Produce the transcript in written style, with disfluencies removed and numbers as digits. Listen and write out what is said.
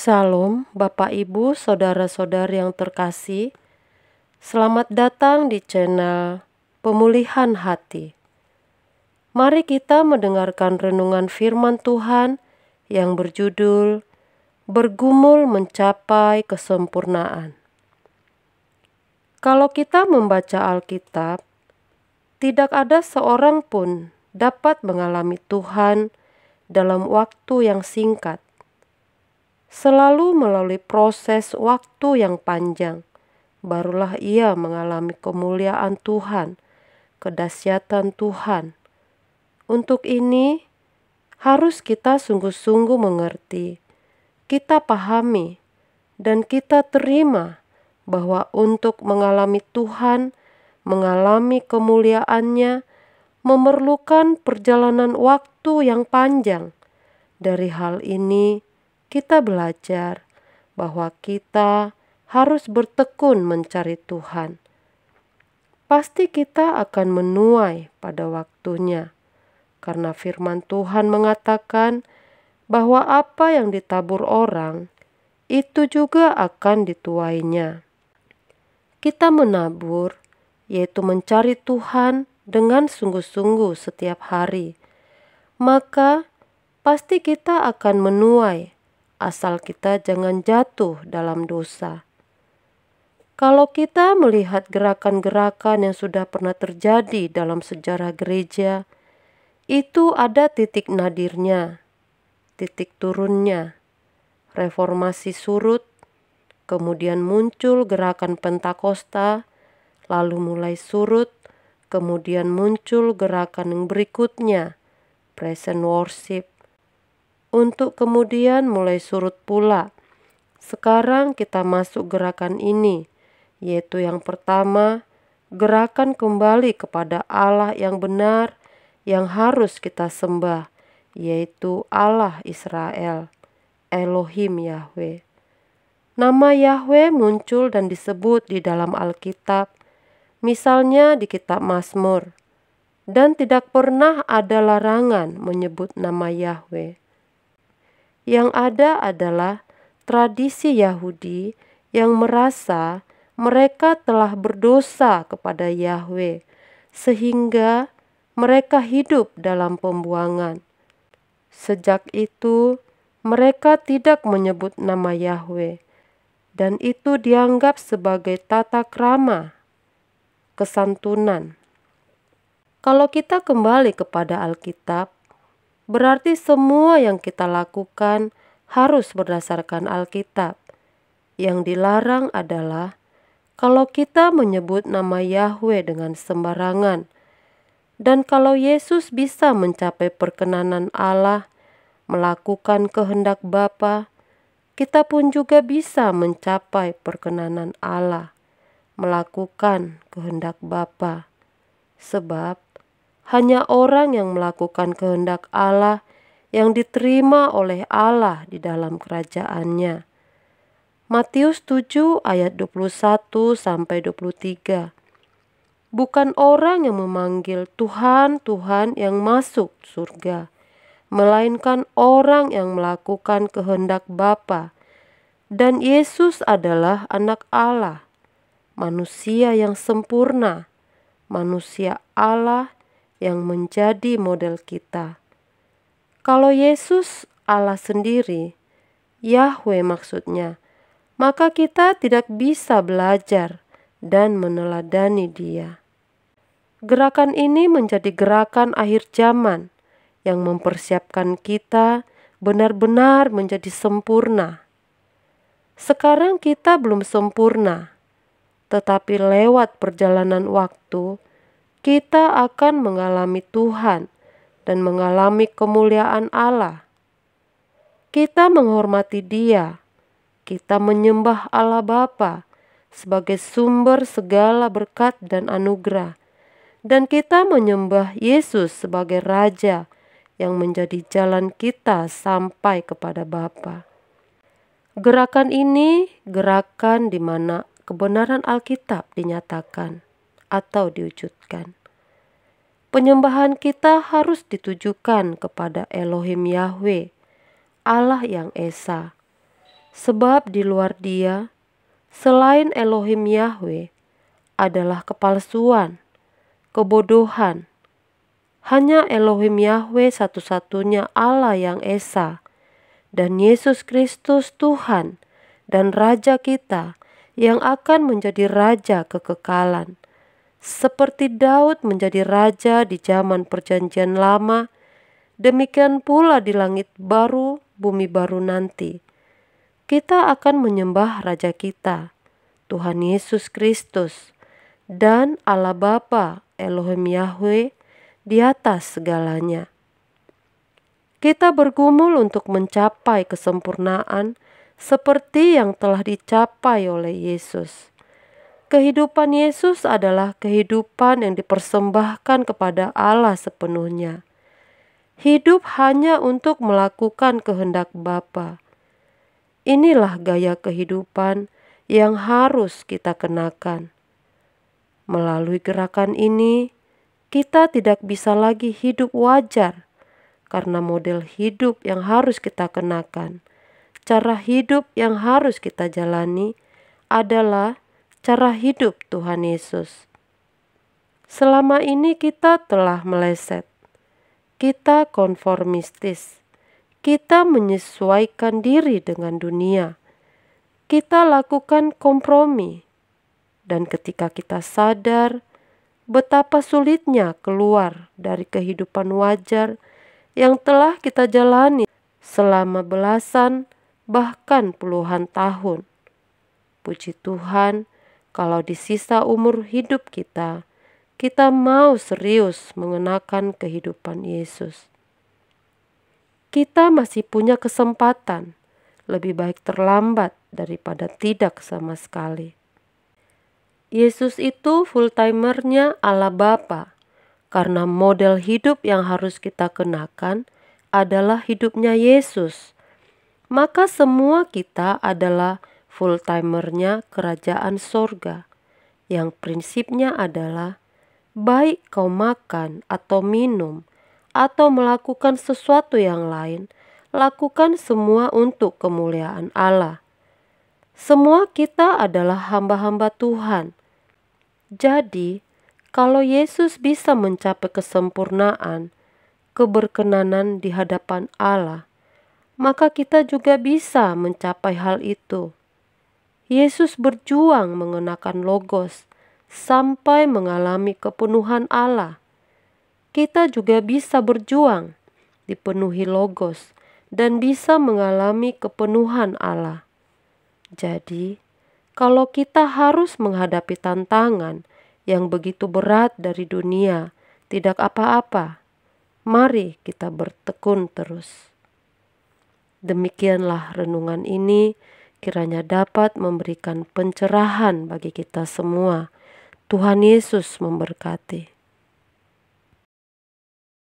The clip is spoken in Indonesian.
Salam, Bapak Ibu, saudara-saudari yang terkasih. Selamat datang di channel Pemulihan Hati. Mari kita mendengarkan renungan firman Tuhan yang berjudul Bergumul Mencapai Kesempurnaan. Kalau kita membaca Alkitab, tidak ada seorang pun dapat mengalami Tuhan dalam waktu yang singkat. Selalu melalui proses waktu yang panjang, barulah ia mengalami kemuliaan Tuhan, kedahsyatan Tuhan. Untuk ini, harus kita sungguh-sungguh mengerti, kita pahami, dan kita terima bahwa untuk mengalami Tuhan, mengalami kemuliaannya, memerlukan perjalanan waktu yang panjang. Dari hal ini, kita belajar bahwa kita harus bertekun mencari Tuhan. Pasti kita akan menuai pada waktunya, karena firman Tuhan mengatakan bahwa apa yang ditabur orang, itu juga akan dituainya. Kita menabur, yaitu mencari Tuhan dengan sungguh-sungguh setiap hari, maka pasti kita akan menuai, asal kita jangan jatuh dalam dosa. Kalau kita melihat gerakan-gerakan yang sudah pernah terjadi dalam sejarah gereja, itu ada titik nadirnya, titik turunnya. Reformasi surut, kemudian muncul gerakan Pentakosta, lalu mulai surut, kemudian muncul gerakan yang berikutnya, Present Worship, untuk kemudian mulai surut pula. Sekarang kita masuk gerakan ini, yaitu yang pertama, gerakan kembali kepada Allah yang benar yang harus kita sembah, yaitu Allah Israel, Elohim Yahweh. Nama Yahweh muncul dan disebut di dalam Alkitab, misalnya di kitab Mazmur, dan tidak pernah ada larangan menyebut nama Yahweh. Yang ada adalah tradisi Yahudi yang merasa mereka telah berdosa kepada Yahweh, sehingga mereka hidup dalam pembuangan. Sejak itu, mereka tidak menyebut nama Yahweh, dan itu dianggap sebagai tata krama, kesantunan. Kalau kita kembali kepada Alkitab, berarti semua yang kita lakukan harus berdasarkan Alkitab. Yang dilarang adalah kalau kita menyebut nama Yahweh dengan sembarangan. Dan kalau Yesus bisa mencapai perkenanan Allah, melakukan kehendak Bapa, kita pun juga bisa mencapai perkenanan Allah, melakukan kehendak Bapa. Sebab hanya orang yang melakukan kehendak Allah yang diterima oleh Allah di dalam kerajaannya. Matius 7 ayat 21-23. Bukan orang yang memanggil Tuhan, Tuhan yang masuk surga, melainkan orang yang melakukan kehendak Bapa. Dan Yesus adalah anak Allah, manusia yang sempurna, manusia Allah yang menjadi model kita. Kalau Yesus Allah sendiri, Yahweh maksudnya, maka kita tidak bisa belajar dan meneladani Dia. Gerakan ini menjadi gerakan akhir zaman yang mempersiapkan kita benar-benar menjadi sempurna. Sekarang kita belum sempurna, tetapi lewat perjalanan waktu, kita akan mengalami Tuhan dan mengalami kemuliaan Allah. Kita menghormati Dia, kita menyembah Allah Bapa sebagai sumber segala berkat dan anugerah, dan kita menyembah Yesus sebagai Raja yang menjadi jalan kita sampai kepada Bapa. Gerakan ini gerakan di mana kebenaran Alkitab dinyatakan atau diwujudkan. Penyembahan kita harus ditujukan kepada Elohim Yahweh, Allah yang Esa. Sebab di luar Dia, selain Elohim Yahweh, adalah kepalsuan, kebodohan. Hanya Elohim Yahweh satu-satunya Allah yang esa, dan Yesus Kristus Tuhan dan Raja kita yang akan menjadi Raja kekekalan. Seperti Daud menjadi raja di zaman Perjanjian Lama, demikian pula di langit baru, bumi baru nanti. Kita akan menyembah Raja kita, Tuhan Yesus Kristus, dan Allah Bapa Elohim Yahweh di atas segalanya. Kita bergumul untuk mencapai kesempurnaan seperti yang telah dicapai oleh Yesus. Kehidupan Yesus adalah kehidupan yang dipersembahkan kepada Allah sepenuhnya. Hidup hanya untuk melakukan kehendak Bapa. Inilah gaya kehidupan yang harus kita kenakan. Melalui gerakan ini, kita tidak bisa lagi hidup wajar karena model hidup yang harus kita kenakan. Cara hidup yang harus kita jalani adalah cara hidup Tuhan Yesus. Selama ini kita telah meleset. Kita konformistis. Kita menyesuaikan diri dengan dunia. Kita lakukan kompromi. Dan ketika kita sadar betapa sulitnya keluar dari kehidupan wajar yang telah kita jalani selama belasan bahkan puluhan tahun. Puji Tuhan, kalau di sisa umur hidup kita, kita mau serius mengenakan kehidupan Yesus. Kita masih punya kesempatan, lebih baik terlambat daripada tidak sama sekali. Yesus itu full-timernya Allah Bapa, karena model hidup yang harus kita kenakan adalah hidupnya Yesus. Maka semua kita adalah full-timernya kerajaan sorga, yang prinsipnya adalah baik kau makan atau minum, atau melakukan sesuatu yang lain, lakukan semua untuk kemuliaan Allah. Semua kita adalah hamba-hamba Tuhan. Jadi, kalau Yesus bisa mencapai kesempurnaan, keberkenanan di hadapan Allah, maka kita juga bisa mencapai hal itu. Yesus berjuang mengenakan logos sampai mengalami kepenuhan Allah. Kita juga bisa berjuang, dipenuhi logos, dan bisa mengalami kepenuhan Allah. Jadi, kalau kita harus menghadapi tantangan yang begitu berat dari dunia, tidak apa-apa. Mari kita bertekun terus. Demikianlah renungan ini, kiranya dapat memberikan pencerahan bagi kita semua. Tuhan Yesus memberkati.